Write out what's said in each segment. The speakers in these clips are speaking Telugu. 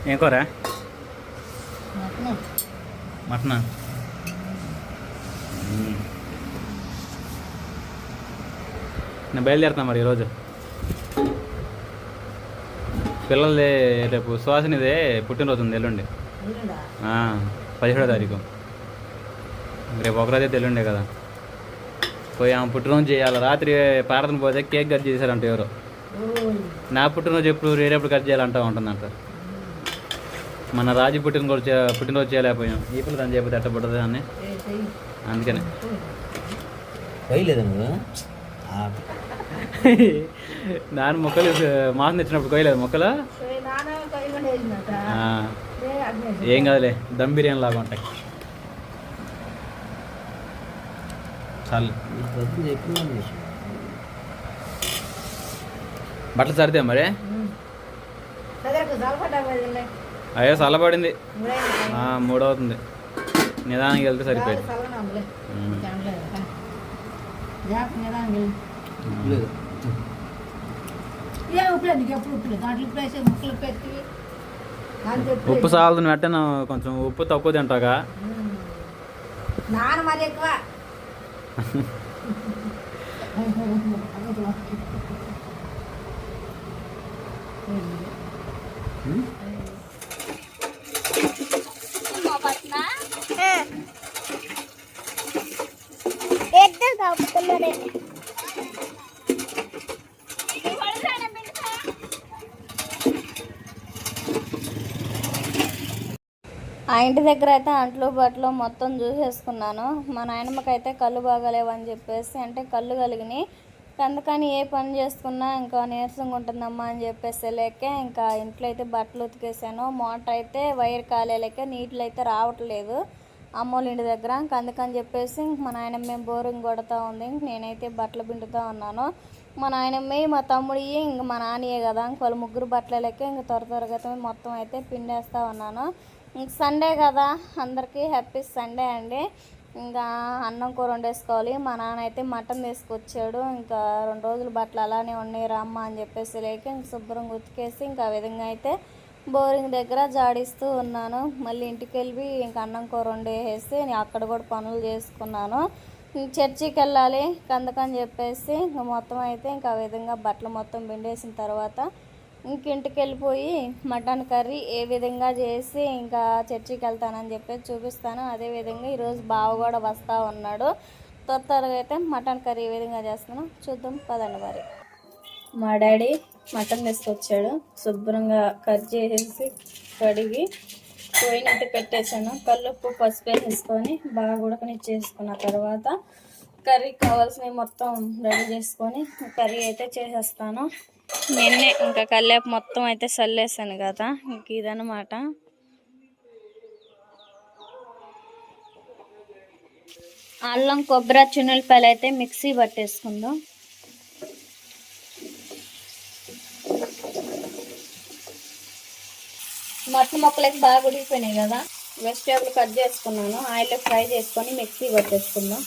ఏం కూర? మటనా? నేను బయలుదేరుతున్నా మరి ఈరోజు. పిల్లలది రేపు సుహాసినిదే పుట్టినరోజు ఉంది, ఎల్లుండి 17వ తారీఖు. రేపు ఒకరోజే ఎల్లుండే కదా. పోయి ఆమె పుట్టినరోజు చేయాలి. రాత్రి పారదన పోతే కేక్ కట్ చేశారంట ఎవరు. నా పుట్టినరోజు ఎప్పుడు రేపు కట్ చేయాలంటా ఉంటుందంట. మన రాజు పుట్టినరోజు చేయలేకపోయాం. ఈ పిల్లలు దాన్ని చేయకపోతే ఎట్ట పుట్టదు అని, అందుకనే నాన్న మొక్కలు మాసం తెచ్చినప్పుడు కోయలేదు మొక్కలు. ఏం కాదులే, దమ్ బిర్యానీ లాగా ఉంటాయి. చాలు. బట్టలు సరితే మరి. అయ్యో చల్లబడింది, 3 అవుతుంది. నిదానికి వెళ్తే సరిపోయింది. ఉప్పు సాలదు వెంటనే, కొంచెం ఉప్పు తక్కువ తింటాగా. మరి ఎక్కువ ఆ ఇంటి దగ్గర అయితే అంట్లు బట్టలు మొత్తం చూసేసుకున్నాను. మా నాయనమ్మకైతే కళ్ళు బాగాలేవని చెప్పేసి, అంటే కళ్ళు కలిగినాయి, అందుకని ఏ పని చేసుకున్నా ఇంకా నీరసంగా ఉంటుందమ్మా అని చెప్పేసి లేక ఇంకా ఇంట్లో అయితే బట్టలు ఉతికేసాను. మోటార్ అయితే వైర్ కాలేలేక నీళ్ళు అయితే రావట్లేదు అమ్మోళ్ళ ఇంటి దగ్గర. అందుకని చెప్పేసి మా నాయనమ్మ బోరింగ్ కొడతా ఉంది, నేనైతే బట్టలు పిండుతూ ఉన్నాను. మా నాయనమ్మ మా తమ్ముడి ఇంక మా నాన్నయే కదా, వాళ్ళు ముగ్గురు బట్టలు లెక్క ఇంక త్వరగా మొత్తం అయితే పిండేస్తూ ఉన్నాను. ఇంక సండే కదా, అందరికీ హ్యాపీ సండే అండి. ఇంకా అన్నం కూర వండేసుకోవాలి. మా నాన్న అయితే మటన్ తీసుకొచ్చాడు. ఇంకా 2 రోజులు బట్టలు అలానే ఉన్నాయి రామ్మ అని చెప్పేసి లేక ఇంక శుభ్రంగా ఉతికేసి ఇంకా ఆ విధంగా అయితే బోరింగ్ దగ్గర జాడిస్తూ ఉన్నాను. మళ్ళీ ఇంటికి వెళ్ళి ఇంకా అన్నం కూర వండేసి అక్కడ కూడా పనులు చేసుకున్నాను. చర్చికి వెళ్ళాలి అందుకని చెప్పేసి ఇంకా మొత్తం అయితే ఇంకా ఆ విధంగా బట్టలు మొత్తం పిండేసిన తర్వాత ఇంటికి వెళ్ళిపోయి మటన్ కర్రీ ఏ విధంగా చేసి ఇంకా చర్చికి వెళ్తానని చెప్పేసి చూపిస్తాను. అదేవిధంగా ఈరోజు బావ కూడా వస్తూ ఉన్నాడు. త్వరగా అయితే మటన్ కర్రీ ఏ విధంగా చేస్తానో చూద్దాం పదండి. మరి మా డాడీ మటన్ తీసుకొచ్చాడు. శుభ్రంగా కట్ చేసేసి కడిగి పోయినట్టు పెట్టేసాను. కల్లుప్పు పసుపు వేసేసుకొని బాగా ఉడకనిచ్చేసుకున్న తర్వాత కర్రీ కావాల్సినవి మొత్తం రెడీ చేసుకొని కర్రీ అయితే చేసేస్తాను. నిన్నే ఇంకా కల్లేపు మొత్తం అయితే చల్లేసాను కదా, ఇంక ఇదనమాట. అల్లం కొబ్బరి చున్నులపాయలు అయితే మిక్సీ పట్టేసుకుందాం. మటన్ ముక్కలైతే బాగా ఉడికిపోయినాయి కదా, వెజిటేబుల్ కట్ చేసుకున్నాను. ఆయిల్లో ఫ్రై చేసుకొని మిక్సీ పట్టేసుకుందాం.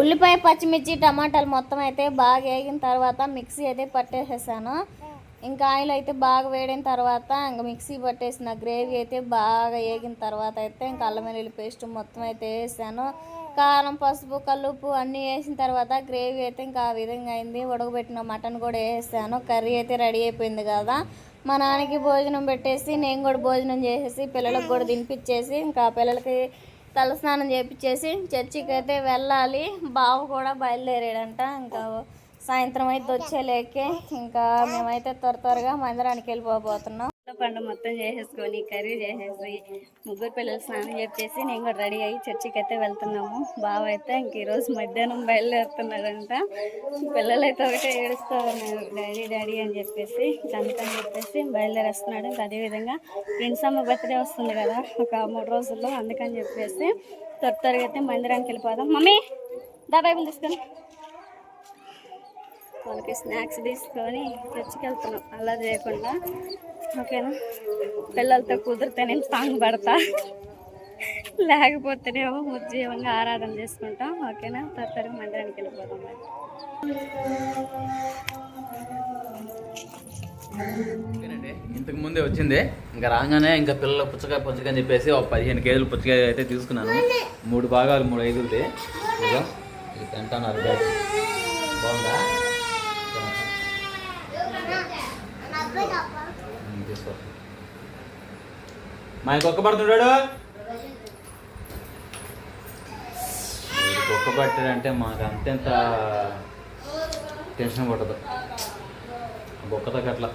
ఉల్లిపాయ పచ్చిమిర్చి టమాటాలు మొత్తం అయితే బాగా వేగిన తర్వాత మిక్సీ అయితే పట్టేసేసాను. ఇంకా ఆయిల్ అయితే బాగా వేడిన తర్వాత ఇంకా మిక్సీ పట్టేసిన గ్రేవీ అయితే బాగా వేగిన తర్వాత అయితే ఇంకా అల్లం వెల్లుల్లి పేస్ట్ మొత్తం అయితే వేసాను. కారం పసుపు కల్లుప్పు అన్నీ వేసిన తర్వాత గ్రేవీ అయితే ఇంకా ఆ విధంగా అయింది. ఉడకబెట్టిన మటన్ కూడా వేసాను. కర్రీ అయితే రెడీ అయిపోయింది కదా. మా నాన్నకి భోజనం పెట్టేసి నేను కూడా భోజనం చేసేసి పిల్లలకు కూడా తినిపించేసి ఇంకా పిల్లలకి తలస్నానం చేపించేసి చర్చికి అయితే వెళ్ళాలి. బావ కూడా బయలుదేరాడంట. ఇంకా సాయంత్రం అయితే వచ్చేలేకే ఇంకా మేమైతే త్వరగా మందిరానికి వెళ్ళిపోతున్నాం. పండు మొత్తం చేసేసుకొని కర్రీ చేసేసి ముగ్గురు పిల్లలు స్నానం చేసి నేను కూడా రెడీ అయ్యి చర్చికి అయితే వెళ్తున్నాము. బావ అయితే ఇంక ఈరోజు మధ్యాహ్నం బయలుదేరుతున్నాడంట. పిల్లలు అయితే ఒకటే ఏడుస్తూ ఉన్నారు డాడీ అని చెప్పేసి. అందుకని చెప్పేసి బయలుదేరేస్తున్నాడు. ఇంకా అదేవిధంగా ఫ్రెండ్స్ అమ్మ బర్త్డే వస్తుంది కదా ఒక 3 రోజుల్లో, అందుకని చెప్పేసి త్వరగా అయితే మందిరానికి వెళ్ళిపోదాం. మమ్మీ దా బైబిల్ తీసుకొని వాళ్ళకి స్నాక్స్ తీసుకొని తెచ్చుకెళ్తున్నాం అలా చేయకుండా. ఓకేనా, పిల్లలతో కుదిరితే నేను సాంగ్ పడతా, లేకపోతేనేమో ఉద్యోగంగా ఆరాధన చేసుకుంటాం. ఓకేనా, త్వరగా మందిరానికి వెళ్ళిపోతాం. ఓకేనండి, ఇంతకు ముందే వచ్చింది. ఇంకా రాగానే ఇంకా పిల్లలు పుచ్చకాయ అని చెప్పేసి ఒక 15 కేజీలు పుచ్చకాయ అయితే తీసుకున్నాను. 3 భాగాలు 3 ఐదులది. ఇదిగో ఇది తింటున్నారు. బాగుందా? తీసుకో. మా కుక్క పడుతున్నాడు. కుక్క పట్టాడంటే మాకు అంతెంత టెన్షన్ పడదు. బొక్క తగ్గట్లా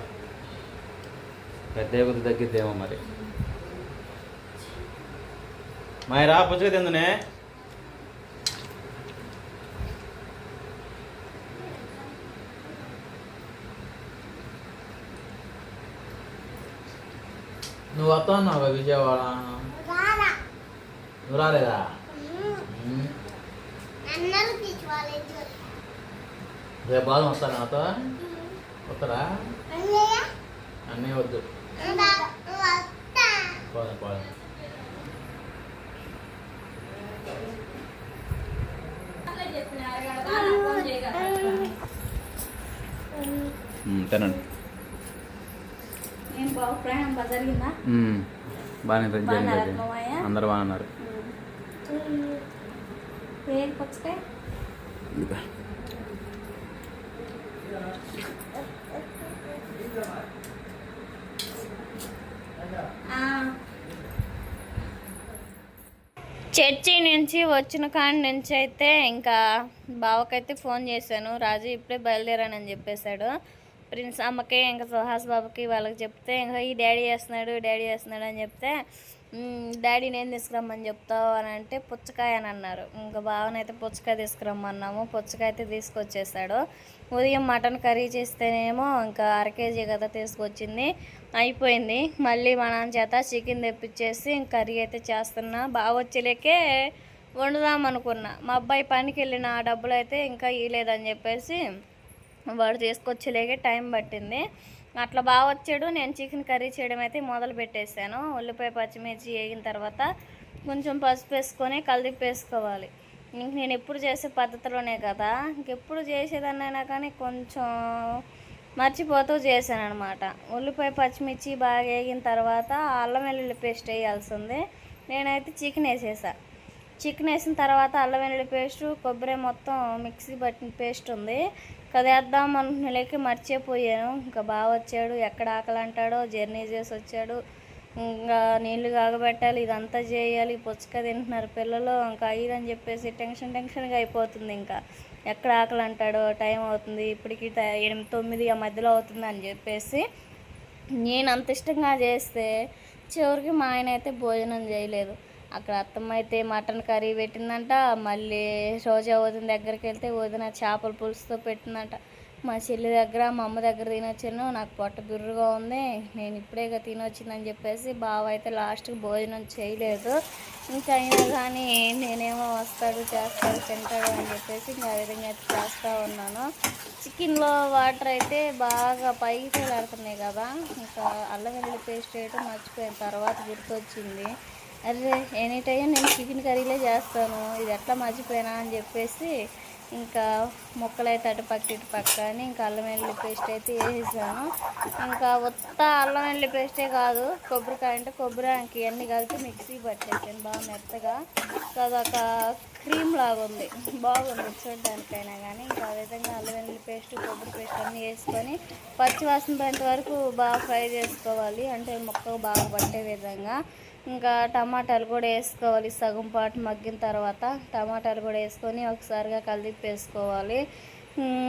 పెద్ద కొద్ది తగ్గిద్దేమో మరి. మాయరా పుచ్చకాయ తిందునే. నువ్వు వస్తా ఉన్నావు విజయవాడ, నువ్వు రాలేదా? రేపు బాధ వస్తాను నాతో, వస్తారా? అన్నీ వద్దు, పోదాం పోదాం. తినండి. బాగానే జరిగింది, అందరు బాగున్నారు. చర్చి నుంచి వచ్చిన కాడి నుంచి అయితే ఇంకా బావకైతే ఫోన్ చేశాను. రాజు ఇప్పుడే బయలుదేరానని చెప్పేశాడు. ప్రిన్స్ అమ్మకి ఇంకా సుహాస్ బాబుకి వాళ్ళకి చెప్తే ఇంకా ఈ డాడీ చేస్తున్నాడు అని చెప్తే, డాడీ నేను తీసుకురమ్మని చెప్తావు అని అంటే పుచ్చకాయ అని అన్నారు. ఇంకా బావనైతే పుచ్చకాయ తీసుకురమ్మన్నాము. పుచ్చకాయ అయితే తీసుకొచ్చేసాడు. ఉదయం మటన్ కర్రీ చేస్తేనేమో ఇంకా 1/2 కేజీ కదా తీసుకొచ్చింది, అయిపోయింది. మళ్ళీ మా నాన్న చేత చికెన్ తెప్పించేసి కర్రీ అయితే చేస్తున్నా. బాగా వచ్చేలేకే వండుదాం అనుకున్నా. మా అబ్బాయి పనికి వెళ్ళిన డబ్బులు అయితే ఇంకా ఇవ్వలేదని చెప్పేసి వాడు తీసుకొచ్చేలేకే టైం పట్టింది. అట్లా బాగా వచ్చాడు. నేను చికెన్ కర్రీ చేయడం అయితే మొదలు పెట్టేశాను. ఉల్లిపాయ పచ్చిమిర్చి వేగిన తర్వాత కొంచెం పసుపు వేసుకొని కలిపేసుకోవాలి. ఇంక నేను ఎప్పుడు చేసే పద్ధతిలోనే కదా, ఇంకెప్పుడు చేసేదాన్నైనా కానీ కొంచెం మర్చిపోతూ చేశాను అనమాట. ఉల్లిపాయ పచ్చిమిర్చి బాగా వేగిన తర్వాత అల్లం వెల్లుల్లి పేస్ట్ వేయాల్సింది. నేనైతే చికెన్ వేసేసా. చికెన్ వేసిన తర్వాత అల్లం వెల్లుల్లి పేస్టు, కొబ్బరి మొత్తం మిక్సీ పట్టిన పేస్ట్ ఉంది కదా, వేద్దాం అనుకునేలేక మర్చిపోయాను. ఇంకా బాగా వచ్చాడు, ఎక్కడ ఆకలి అంటాడో, జర్నీ చేసి వచ్చాడు. ఇంకా నీళ్లు కాగబెట్టాలి, ఇదంతా చేయాలి. పుచ్చకాయ తింటున్నారు పిల్లలు, ఇంకా అయ్యని చెప్పేసి టెన్షన్గా అయిపోతుంది. ఇంకా ఎక్కడ ఆకలి అంటాడో, టైం అవుతుంది, ఇప్పటికి 8-9 ఆ మధ్యలో అవుతుంది అని చెప్పేసి నేను అంత ఇష్టంగా చేస్తే చివరికి మా ఆయన అయితే భోజనం చేయలేదు. అక్కడ అత్తమ్మ అయితే మటన్ కర్రీ పెట్టిందంట. మళ్ళీ రోజా వదిన దగ్గరికి వెళ్తే వదిన చేపల పులుసుతో పెట్టిందంట. మా చెల్లి దగ్గర మా అమ్మ దగ్గర తినొచ్చాను. నాకు పొట్ట బిర్రుగా ఉంది, నేను ఇప్పుడే తినొచ్చిందని చెప్పేసి బావ అయితే లాస్ట్కి భోజనం చేయలేదు. ఇంకా అయినా కానీ నేనేమో వస్తాడు చేస్తాడు తింటాడు అని చెప్పేసి ఇంకా ఆ విధంగా అయితే చేస్తూ ఉన్నాను. చికెన్లో వాటర్ అయితే బాగా పైకి తేలాడుతున్నాయి కదా, ఇంకా అల్లం వెల్లుల్లి పేస్ట్ వేయడం మర్చిపోయిన తర్వాత గుర్తొచ్చింది. అదే ఎనీ టైం నేను చికెన్ కర్రీలే చేస్తాను, ఇది ఎట్లా మర్చిపోయినా అని చెప్పేసి ఇంకా ముక్కలైతే అటు పక్క అని ఇంకా అల్లం వెల్లుల్లి పేస్ట్ అయితే వేసేసాను. ఇంకా ఉత్త అల్లం వెల్లుల్లి పేస్టే కాదు, కొబ్బరికాయ అంటే కొబ్బరి ఇంక ఇవన్నీ కలిపి మిక్సీ పట్టేసాను బాగా మెత్తగా. అదొక క్రీమ్ లాగా ఉంది, బాగుంది చూడడానికైనా కానీ. ఇంకా ఆ విధంగా అల్లం వెల్లుల్లి పేస్ట్, కొబ్బరి పేస్ట్ అన్నీ వేసుకొని పచ్చివాసన పోయేంత వరకు బాగా ఫ్రై చేసుకోవాలి, అంటే ముక్కకు బాగా పట్టే విధంగా. ఇంకా టమాటాలు కూడా వేసుకోవాలి. సగం పాటు మగ్గిన తర్వాత టమాటాలు కూడా వేసుకొని ఒకసారిగా కలిపేసుకోవాలి.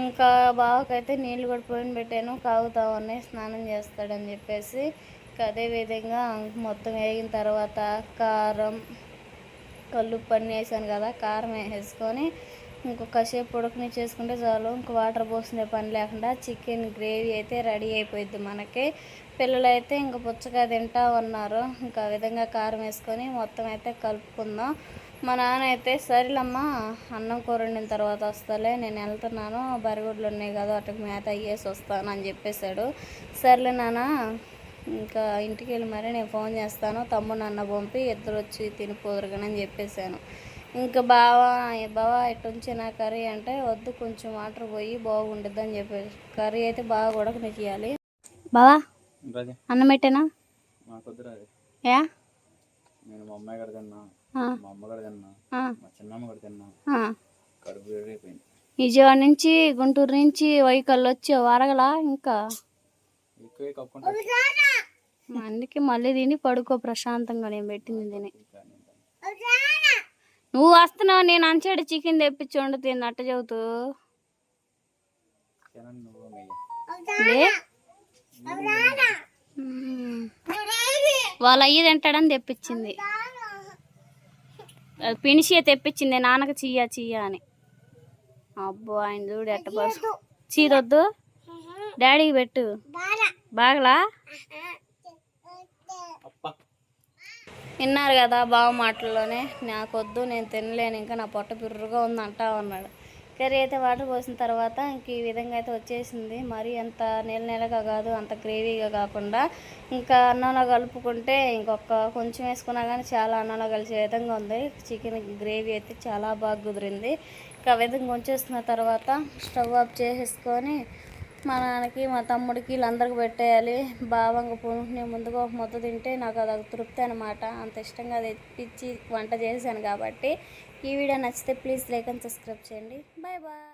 ఇంకా బావకైతే నీళ్ళు కూడా పోయిన పెట్టాను, కాగుతా ఉన్నాయి, స్నానం చేస్తాడని చెప్పేసి. అదేవిధంగా మొత్తం వేగిన తర్వాత కారం, కల్లుప్పు అన్నీ వేసాను కదా, కారం వేసుకొని ఇంకొకసేపు ఉడకనిచ్చేసుకుంటే చాలు. ఇంక వాటర్ పోసిన పని లేకుండా చికెన్ గ్రేవీ అయితే రెడీ అయిపోయింది మనకి. పిల్లలు అయితే ఇంక పుచ్చకాయ తింటా ఉన్నారు. ఇంకా ఆ విధంగా కారం వేసుకొని మొత్తం అయితే కలుపుకుందాం. మా నాన్న అయితే సరేలమ్మా అన్నం కూర వండిన తర్వాత వస్తాలే, నేను వెళ్తున్నాను, బరిగొడ్లు ఉన్నాయి కదా అటుకు మేత అయ్యేసి వస్తాను అని చెప్పేశాడు. సర్లే నాన్న ఇంకా ఇంటికి వెళ్ళి మరి నేను ఫోన్ చేస్తాను, తమ్ముడు అన్న పంపి ఇద్దరు వచ్చి తినిపోదురుగానని చెప్పేశాను. ఇంకా బావా ఇటు ఉంచి నా కర్రీ అంటే వద్దు, కొంచెం వాటర్ పోయి బాగుండిద్ది అని చెప్పేసి కర్రీ అయితే బాగా ఉడకనిచ్చేయాలి. బావా అన్నం పెట్టేనా? ఏ నేను మా అమ్మాయి కూడా తిన్నా, మా అమ్మ కూడా తిన్నా, మా చిన్నమ్మ కూడా తిన్నా, కడుపు వేడిపోయింది. విజయవాడ నుంచి గుంటూరు నుంచి వైకల్లు వచ్చి వరగలా ఇంకా అందుకే మళ్ళీ తిని పడుకో ప్రశాంతంగా, నేను పెట్టింది తిని. నువ్వు వస్తున్నావు, నేను అంచాడు చికెన్ తెప్పించి వండు తిని అట్ట చెబుతూ వాళ్ళ అయ్యి తింటాడని తెప్పించింది, పినిషియే తెప్పించింది నాన్నకు చెయ్య అని. అబ్బో ఆయన చూడు ఎట్ట పడు, చీరొద్దు డాడీకి పెట్టు బాగలా. విన్నారు కదా బావ మాటల్లోనే, నాకొద్దు నేను తినలేను ఇంకా నా పొట్ట బిర్రుగా ఉంది అంటా ఉన్నాడు. కర్రీ అయితే వాటర్ పోసిన తర్వాత ఇంక ఈ విధంగా అయితే వచ్చేసింది. మరి అంత నెలగా కాదు, అంత గ్రేవీగా కాకుండా ఇంకా అన్నంలో కలుపుకుంటే ఇంకొక కొంచెం వేసుకున్నా కానీ చాలా అన్నంలో కలిసే విధంగా ఉంది. చికెన్ గ్రేవీ అయితే చాలా బాగా కుదిరింది. ఇంకా విధంగా ఉంచేసుకున్న తర్వాత స్టవ్ ఆఫ్ చేసేసుకొని మా నాన్నకి మా తమ్ముడికి వీళ్ళందరికీ పెట్టేయాలి. బావంగా నేను ముందుగా ఒక ముద్ద తింటే నాకు అది తృప్తి అనమాట, అంత ఇష్టంగా తెప్పించి వంట చేశాను కాబట్టి. ఈ వీడియో నచ్చితే ప్లీజ్ లైక్ అండ్ సబ్స్క్రైబ్ చేయండి. Bye bye.